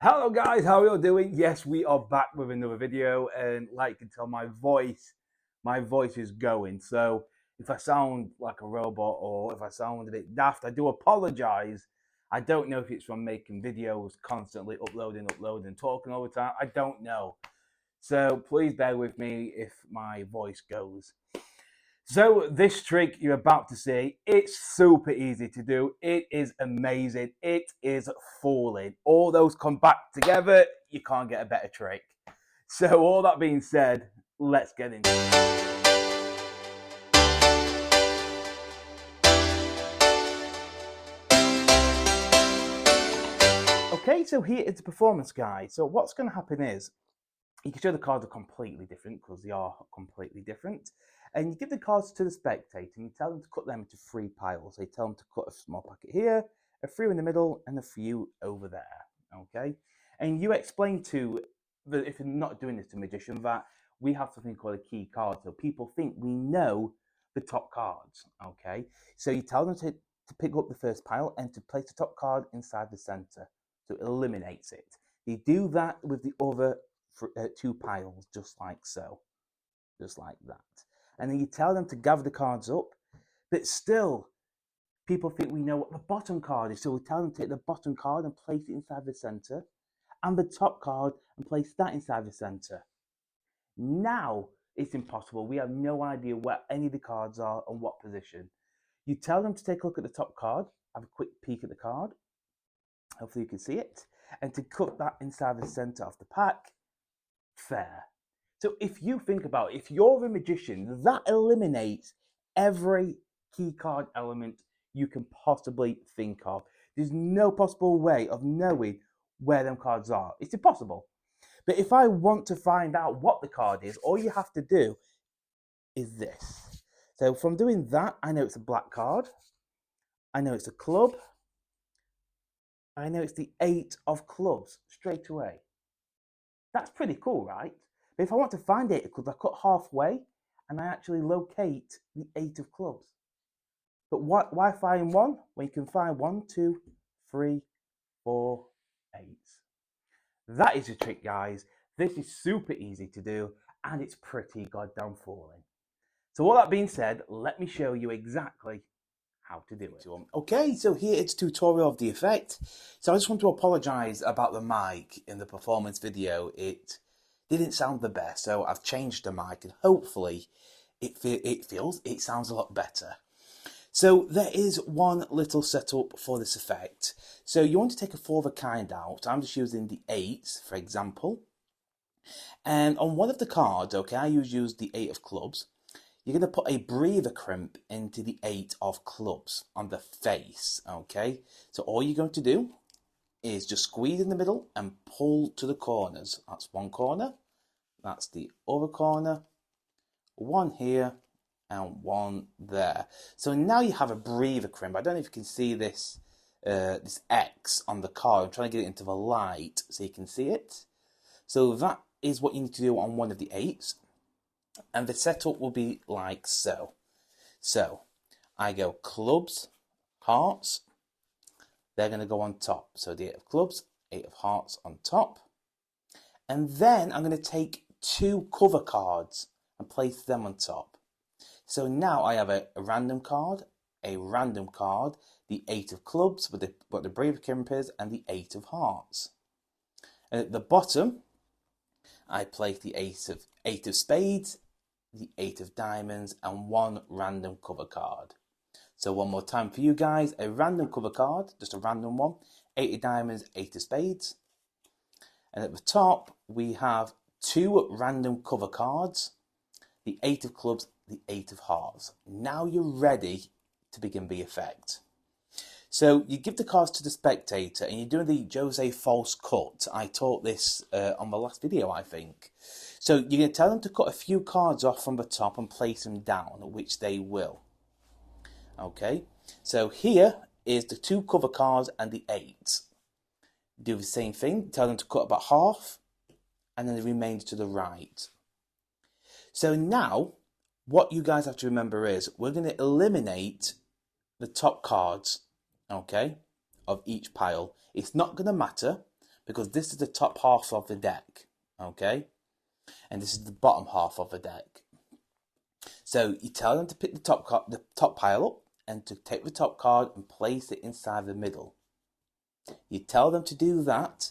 Hello guys, how are you all doing? Yes, we are back with another video, and like you can tell, my voice is going. So if I sound like a robot or if I sound a bit daft, I do apologize. I don't know if it's from making videos constantly, uploading, talking all the time. I don't know. So please bear with me if my voice goes. So this trick you're about to see, it's super easy to do. It is amazing. It is falling. All those come back together. You can't get a better trick. So all that being said, let's get into it. Okay, so here is the performance guide. So what's going to happen is you can show the cards are completely different because they are completely different. And you give the cards to the spectator and you tell them to cut them into three piles. So you tell them to cut a small packet here, a few in the middle, and a few over there. Okay? And you explain to, if you're not doing this to magician, that we have something called a key card. So people think we know the top cards. Okay? So you tell them to pick up the first pile and to place the top card inside the center. So it eliminates it. You do that with the other two piles, just like so, just like that. And then you tell them to gather the cards up, but still, people think we know what the bottom card is. So we tell them to take the bottom card and place it inside the center, and the top card and place that inside the center. Now it's impossible. We have no idea where any of the cards are and what position. You tell them to take a look at the top card, have a quick peek at the card. Hopefully you can see it. And to cut that inside the center of the pack, fair. So if you think about it, if you're a magician, that eliminates every key card element you can possibly think of. There's no possible way of knowing where them cards are. It's impossible. But if I want to find out what the card is, all you have to do is this. So from doing that, I know it's a black card. I know it's a club. I know it's the 8 of clubs straight away. That's pretty cool, right? But if I want to find 8 of clubs, I cut halfway and I actually locate the 8 of clubs. But why find one when you can find 1, 2, 3, 4, 8? That is a trick, guys. This is super easy to do and it's pretty goddamn falling. So all that being said, let me show you exactly how to do it. Okay, so here it's a tutorial of the effect. So I just want to apologize about the mic in the performance video. It didn't sound the best, so I've changed the mic and hopefully it sounds a lot better. So there is one little setup for this effect. So you want to take a 4 of a kind out. I'm just using the 8s, for example. And on one of the cards, okay, I use the 8 of clubs. You're going to put a breather crimp into the 8 of clubs on the face, okay? So all you're going to do is just squeeze in the middle and pull to the corners. That's one corner, that's the other corner, one here, and one there. So now you have a breather crimp. I don't know if you can see this, this X on the card. I'm trying to get it into the light so you can see it. So that is what you need to do on one of the 8s. And the setup will be like so. So I go clubs, hearts, they're going to go on top. So the 8 of clubs, 8 of hearts on top. And then I'm going to take 2 cover cards and place them on top. So now I have a random card, the 8 of clubs with what the brave crimp is, and the 8 of hearts. And at the bottom, I place the 8 of spades, the 8 of diamonds, and 1 random cover card. So one more time for you guys, a random cover card, just a random one, 8 of diamonds, 8 of spades. And at the top, we have 2 random cover cards, the 8 of clubs, the 8 of hearts. Now you're ready to begin the effect. So you give the cards to the spectator and you're doing the Jose false cut. I taught this on the last video, I think. So you're going to tell them to cut a few cards off from the top and place them down, which they will. Okay, so here is the 2 cover cards and the 8. Do the same thing, tell them to cut about half and then the remainder to the right. So now, what you guys have to remember is we're going to eliminate the top cards, okay, of each pile. It's not going to matter because this is the top half of the deck, okay? And this is the bottom half of the deck. So you tell them to pick the top pile up and to take the top card and place it inside the middle. You tell them to do that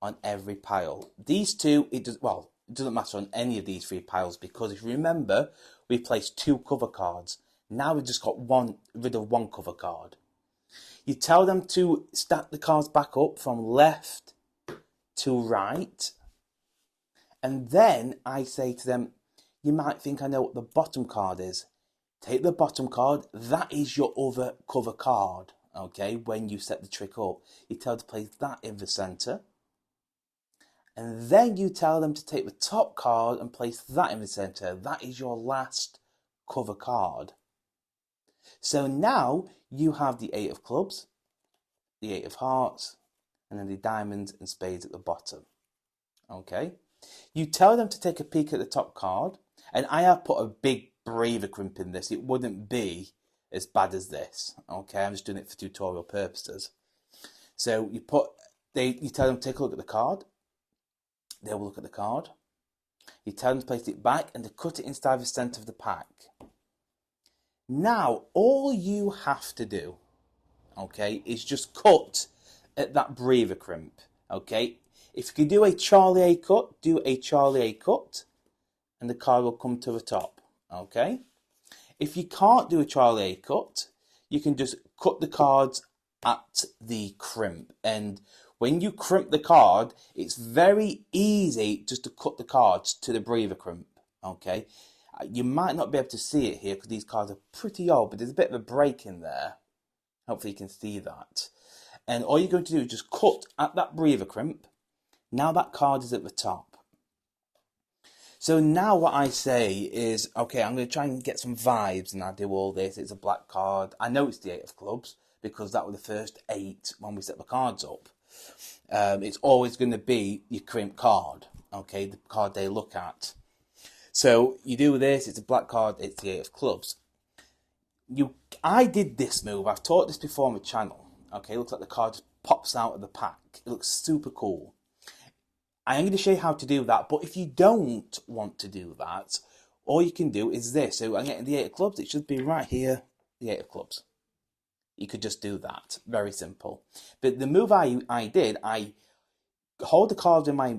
on every pile. These two, it doesn't matter on any of these 3 piles, because if you remember, we placed 2 cover cards. Now we've just got rid of 1 cover card. You tell them to stack the cards back up from left to right. And then I say to them, you might think I know what the bottom card is. Take the bottom card, that is your other cover card, okay? When you set the trick up, you tell them to place that in the centre. And then you tell them to take the top card and place that in the centre. That is your last cover card. So now you have the 8 of clubs, the 8 of hearts, and then the diamonds and spades at the bottom. Okay? You tell them to take a peek at the top card, and I have put a big braver crimp in this. It wouldn't be as bad as this. Okay, I'm just doing it for tutorial purposes. So you tell them to take a look at the card. They will look at the card. You tell them to place it back and to cut it inside the centre of the pack. Now, all you have to do, okay, is just cut at that breather crimp, okay? If you can do a Charlie A cut, do a Charlie A cut, and the card will come to the top, okay? If you can't do a Charlie A cut, you can just cut the cards at the crimp. And when you crimp the card, it's very easy just to cut the cards to the breather crimp, okay? You might not be able to see it here because these cards are pretty old, but there's a bit of a break in there. Hopefully you can see that. And all you're going to do is just cut at that breather crimp. Now that card is at the top. So now what I say is, okay, I'm going to try and get some vibes, and I do all this. It's a black card. I know it's the 8 of clubs because that was the first 8 when we set the cards up. It's always going to be your crimp card, okay, the card they look at. So you do this, it's a black card, it's the 8 of clubs. I did this move, I've taught this before on the channel. Okay, it looks like the card just pops out of the pack. It looks super cool. I am going to show you how to do that, but if you don't want to do that, all you can do is this. So I'm getting the 8 of clubs, it should be right here, the 8 of clubs. You could just do that, very simple. But the move I did, I hold the cards in my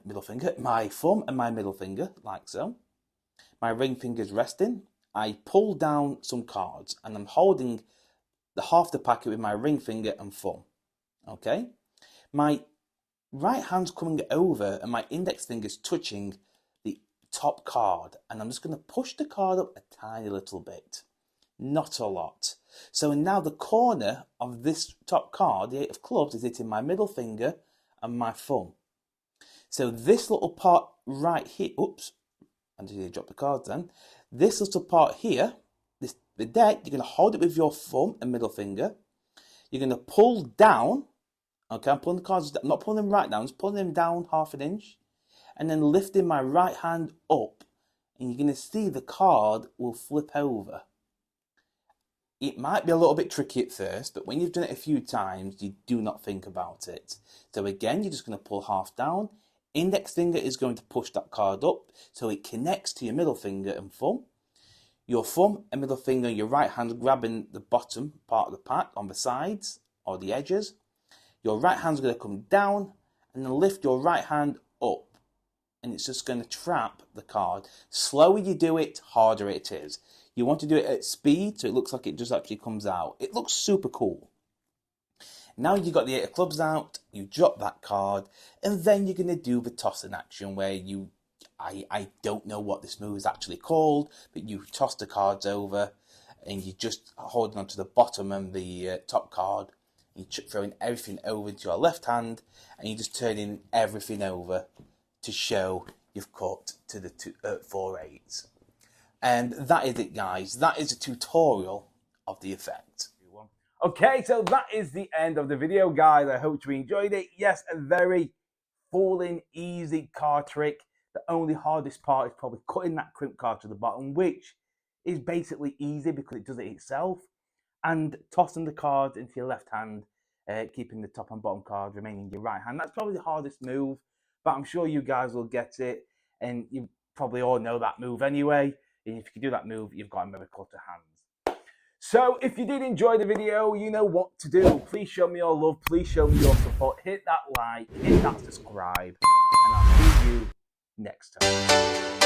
middle finger, my thumb and my middle finger, like so. My ring finger's resting. I pull down some cards and I'm holding the half of the packet with my ring finger and thumb. Okay? My right hand's coming over and my index finger's touching the top card. And I'm just going to push the card up a tiny little bit. Not a lot. So now the corner of this top card, the 8 of clubs, is hitting my middle finger and my thumb. So this little part right here, oops, I just dropped the cards then. This little part here, the deck, you're going to hold it with your thumb and middle finger. You're going to pull down, okay, I'm pulling the cards, I'm not pulling them right down, I'm just pulling them down half an inch. And then lifting my right hand up, and you're going to see the card will flip over. It might be a little bit tricky at first, but when you've done it a few times, you do not think about it. So again, you're just going to pull half down. Index finger is going to push that card up so it connects to your middle finger and thumb. Your thumb and middle finger, your right hand grabbing the bottom part of the pack on the sides or the edges. Your right hand's going to come down and then lift your right hand up. And it's just going to trap the card. Slower you do it, harder it is. You want to do it at speed so it looks like it just actually comes out. It looks super cool. Now you've got the 8 of clubs out, you drop that card, and then you're going to do the tossing action where I don't know what this move is actually called, but you toss the cards over and you just holding onto the bottom and the top card. You're throwing everything over into your left hand and you're just turning everything over to show you've cut to the 4 8s. And that is it, guys. That is a tutorial of the effect. Okay, so that is the end of the video, guys. I hope you enjoyed it. Yes, a very falling easy card trick. The only hardest part is probably cutting that crimp card to the bottom, which is basically easy because it does it itself, and tossing the cards into your left hand keeping the top and bottom card remaining in your right hand. That's probably the hardest move, but I'm sure you guys will get it, and you probably all know that move anyway. And if you can do that move, you've got a miracle to hand. So if you did enjoy the video, you know what to do. Please show me your love. Please show me your support. Hit that like, hit that subscribe, and I'll see you next time.